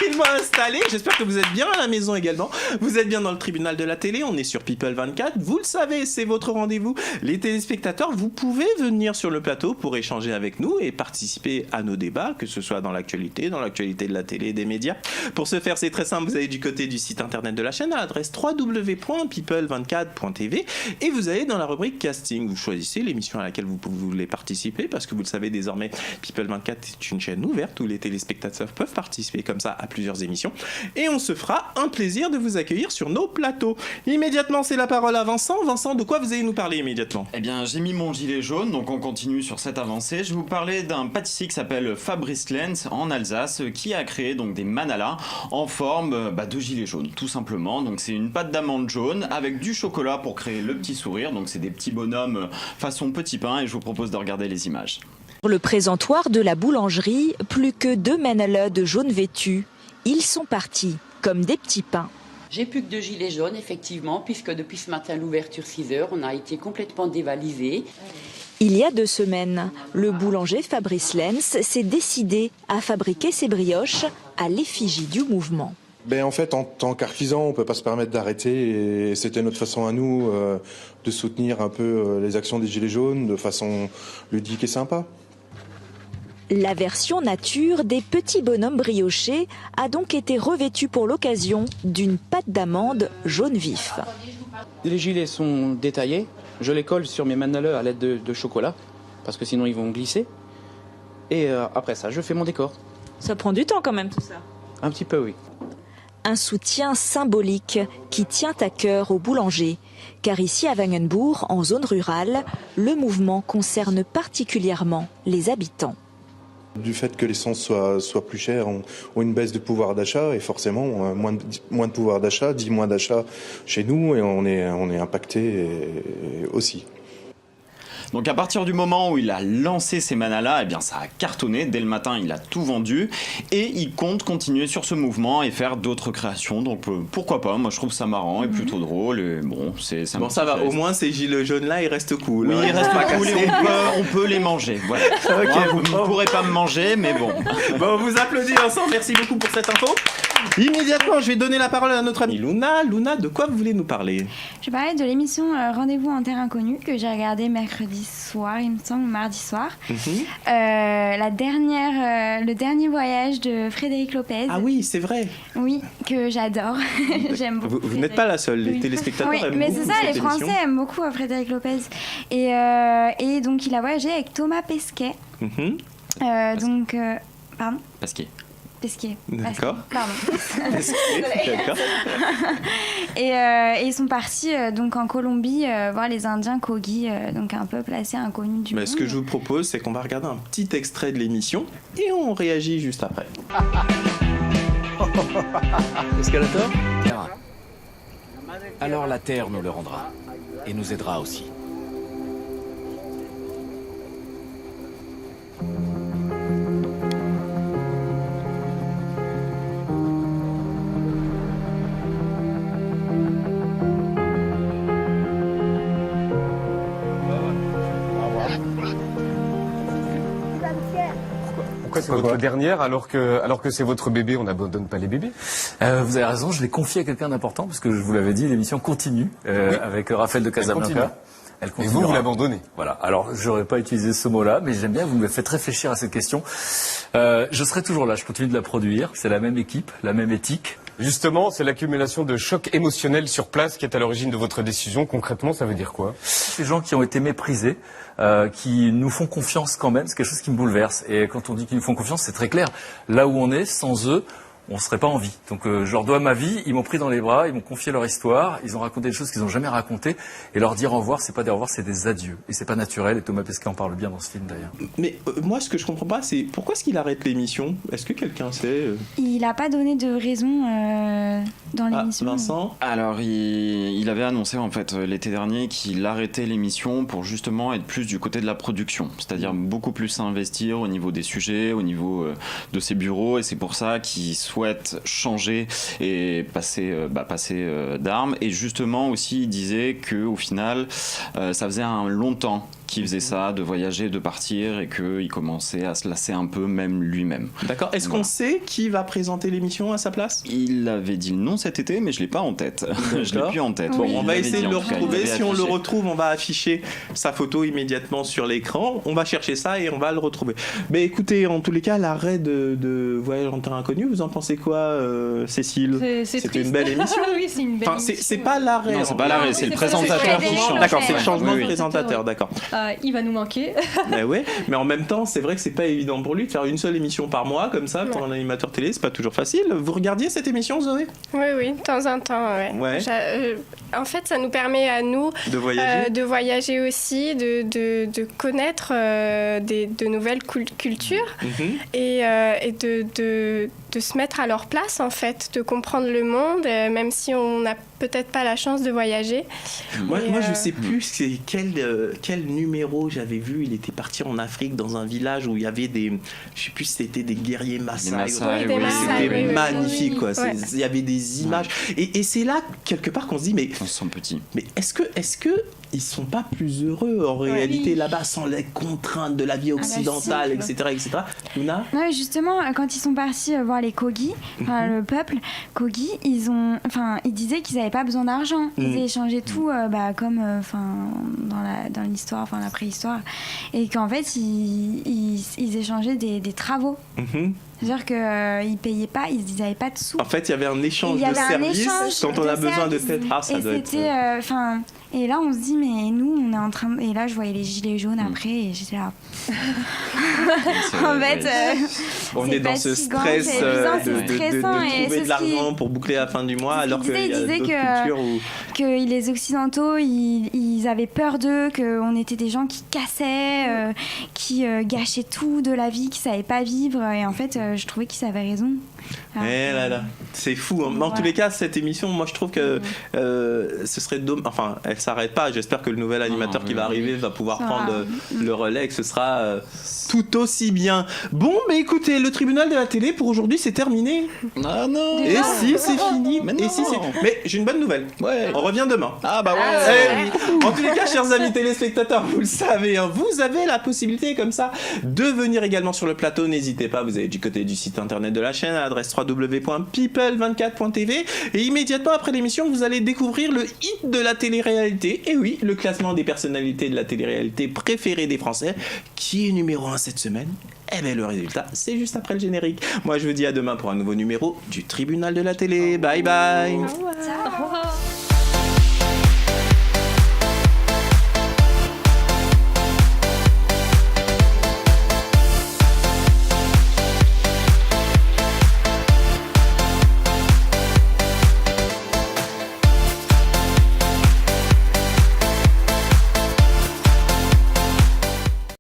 tranquillement installé. J'espère que vous êtes bien à la maison également. Vous êtes bien dans le tribunal de la télé. On est sur People 24. Vous le savez, c'est votre rendez-vous. Les téléspectateurs, vous pouvez venir sur le plateau pour échanger avec nous et participer à nos débats, que ce soit dans l'actualité de la télé et des médias. Pour ce faire, c'est très simple. Vous allez du côté du site internet de la chaîne à l'adresse www.people24.tv et vous allez dans la rubrique casting. Vous choisissez l'émission à laquelle vous voulez participer parce que vous le savez désormais, People 24 est une chaîne ouverte où les téléspectateurs peuvent participer comme ça à plusieurs émissions et on se fera un plaisir de vous accueillir sur nos plateaux. Immédiatement, c'est la parole à Vincent. Vincent, de quoi vous allez nous parler immédiatement? Eh bien, j'ai mis mon gilet jaune, donc on continue sur cette avancée. Je vais vous parler d'un pâtissier qui s'appelle Fabrice Lenz en Alsace qui a créé donc des manalas en forme de gilet jaune, tout simplement. Donc c'est une pâte d'amande jaune avec du chocolat pour créer le petit sourire. Donc c'est des petits bonhommes façon petit pain et je vous propose de regarder les images. Pour le présentoir de la boulangerie, plus que 2 manalas de jaune vêtus. Ils sont partis, comme des petits pains. J'ai plus que 2 gilets jaunes, effectivement, puisque depuis ce matin, l'ouverture 6h, on a été complètement dévalisé. Il y a 2 semaines, le boulanger Fabrice Lenz s'est décidé à fabriquer ses brioches à l'effigie du mouvement. En fait, en tant qu'artisan, on ne peut pas se permettre d'arrêter et c'était notre façon à nous de soutenir un peu les actions des Gilets jaunes de façon ludique et sympa. La version nature des petits bonhommes briochés a donc été revêtue pour l'occasion d'une pâte d'amande jaune vif. Les gilets sont détaillés, je les colle sur mes manalas à l'aide de chocolat parce que sinon ils vont glisser. Et après ça, je fais mon décor. Ça prend du temps quand même tout ça. Un petit peu, oui. Un soutien symbolique qui tient à cœur aux boulangers. Car ici à Wangenbourg, en zone rurale, le mouvement concerne particulièrement les habitants. Du fait que l'essence soit plus chère, on une baisse de pouvoir d'achat et forcément moins de pouvoir d'achat, dit moins d'achat chez nous et on est impacté aussi. Donc à partir du moment où il a lancé ces manalas, eh bien ça a cartonné. Dès le matin, il a tout vendu et il compte continuer sur ce mouvement et faire d'autres créations. Donc pourquoi pas? Moi, je trouve ça marrant et plutôt drôle. Et bon, ça va. Au moins, ces gilets jaunes là, ils restent cool. Oui, ils restent cool et on peut les manger. Voilà. Okay, vous ne pourrez pas me manger, mais bon. Bon, on vous applaudit Vincent. Merci beaucoup pour cette info. Immédiatement, je vais donner la parole à notre amie Luna. Luna, de quoi vous voulez nous parler? Je vais parler de l'émission Rendez-vous en Terre Inconnue que j'ai regardée mercredi soir, il me semble, ou mardi soir. Le dernier voyage de Frédéric Lopez. Ah oui, c'est vrai. Oui, que j'adore. J'aime beaucoup. Vous n'êtes pas la seule, les téléspectateurs aiment beaucoup. Mais c'est ça, les Français émission. aiment beaucoup Frédéric Lopez. Et donc il a voyagé avec Thomas Pesquet. Pardon Pesquet. Pesquet. D'accord. Pardon. D'accord. Et ils sont partis donc en Colombie voir les Indiens Kogi, donc un peuple assez inconnu du monde. Ce que je vous propose, c'est qu'on va regarder un petit extrait de l'émission et on réagit juste après. Escalator ? Alors la Terre nous le rendra et nous aidera aussi. Pourquoi c'est votre dernière alors que c'est votre bébé, on n'abandonne pas les bébés? Vous avez raison, je l'ai confié à quelqu'un d'important parce que je vous l'avais dit, l'émission continue avec Raphaël de Casablanca. Elle continue. Et vous l'abandonnez. Voilà. Alors, j'aurais pas utilisé ce mot-là, mais j'aime bien, vous me faites réfléchir à cette question. Je serai toujours là, je continue de la produire. C'est la même équipe, la même éthique. Justement, c'est l'accumulation de chocs émotionnels sur place qui est à l'origine de votre décision. Concrètement, ça veut dire quoi? Ces gens qui ont été méprisés, qui nous font confiance quand même, c'est quelque chose qui me bouleverse. Et quand on dit qu'ils nous font confiance, c'est très clair. Là où on est, sans eux, on ne serait pas en vie. Donc je leur dois ma vie, ils m'ont pris dans les bras, ils m'ont confié leur histoire, ils ont raconté des choses qu'ils n'ont jamais racontées. Et leur dire au revoir, c'est pas des au revoir, c'est des adieux. Et c'est pas naturel, et Thomas Pesquet en parle bien dans ce film d'ailleurs. Mais moi, ce que je comprends pas, c'est pourquoi est-ce qu'il arrête l'émission? Est-ce que quelqu'un sait Il n'a pas donné de raison dans l'émission. Vincent? Alors, il avait annoncé en fait l'été dernier qu'il arrêtait l'émission pour justement être plus du côté de la production. C'est-à-dire beaucoup plus s'investir au niveau des sujets, au niveau de ses bureaux. Et c'est pour ça qu'il souhaite changer et passer d'armes. Et justement aussi, il disait qu'au final, ça faisait un long temps qui faisait ça, de voyager, de partir, et qu'il commençait à se lasser un peu même lui-même. D'accord. Est-ce qu'on sait qui va présenter l'émission à sa place ? Il avait dit le nom cet été, mais je l'ai pas en tête. Je l'ai plus en tête. Bon, Il on va l'avait essayer dit, de le en tout cas, il retrouver. l'avait Si on le affiché. retrouve, on va afficher sa photo immédiatement sur l'écran. On va chercher ça et on va le retrouver. Mais écoutez, en tous les cas, l'arrêt de Voyage en terrain inconnu, vous en pensez quoi, Cécile ? C'était une belle émission. Oui, c'est une belle Enfin, émission. c'est pas l'arrêt. Non, c'est pas l'arrêt, c'est le présentateur qui change. D'accord, c'est le changement Oui, de oui. présentateur, d'accord. Il va nous manquer. Mais en même temps, c'est vrai que c'est pas évident pour lui de faire une seule émission par mois comme ça pour un animateur télé, c'est pas toujours facile. Vous regardiez cette émission, Zoé ? Oui, de temps en temps, Ouais. En fait, ça nous permet à nous De voyager de voyager aussi, de connaître de nouvelles cultures et de se mettre à leur place, en fait, de comprendre le monde, même si on n'a peut-être pas la chance de voyager. Moi, je sais plus c'est quel numéro j'avais vu. Il était parti en Afrique dans un village où il y avait je sais plus si c'était des guerriers Maasai. C'était magnifique, quoi. Ouais. Il y avait des images. Et c'est là, quelque part, qu'on se dit, mais On se sent petit. Mais est-ce que ils sont pas plus heureux en réalité là-bas sans les contraintes de la vie occidentale, etc., etc. Luna ? Non, justement, quand ils sont partis voir les Kogi, le peuple Kogi, ils disaient qu'ils n'avaient pas besoin d'argent. Ils échangeaient tout, comme dans l'histoire, enfin la préhistoire, et qu'en fait ils échangeaient des travaux. C'est-à-dire qu'ils payaient pas, ils n'avaient pas de sous. En fait, il y avait un échange de services quand on a besoin de tête. Ah, ça doit être... Et là, on se dit, mais nous, on est en train... Et là, je voyais les gilets jaunes après, et j'étais là... En fait... on est dans ce stress de trouver de l'argent pour boucler la fin du mois, alors qu'il y a d'autres cultures où... que les Occidentaux, ils avaient peur d'eux, qu'on était des gens qui cassaient, qui gâchaient tout de la vie, qui ne savaient pas vivre. Et en fait, je trouvais qu'ils avaient raison. C'est fou. En tous les cas, cette émission, moi, je trouve que ce serait dommage. Enfin, elle s'arrête pas. J'espère que le nouvel animateur qui va arriver va pouvoir prendre le relais et que ce sera tout aussi bien. Bon, mais écoutez, le tribunal de la télé pour aujourd'hui, c'est terminé. Ah non. Et si, c'est fini. Mais j'ai une bonne nouvelle. On revient demain. Ah bah ouais. En tous les cas, chers amis téléspectateurs, vous le savez, vous avez la possibilité comme ça de venir également sur le plateau. N'hésitez pas, vous allez du côté du site internet de la chaîne à l'adresse www.people24.tv et immédiatement après l'émission, vous allez découvrir le hit de la télé-réalité. Et oui, le classement des personnalités de la télé-réalité préférées des Français, qui est numéro 1 cette semaine. Et bien le résultat, c'est juste après le générique. Moi, je vous dis à demain pour un nouveau numéro du Tribunal de la télé. Bye bye. Au revoir.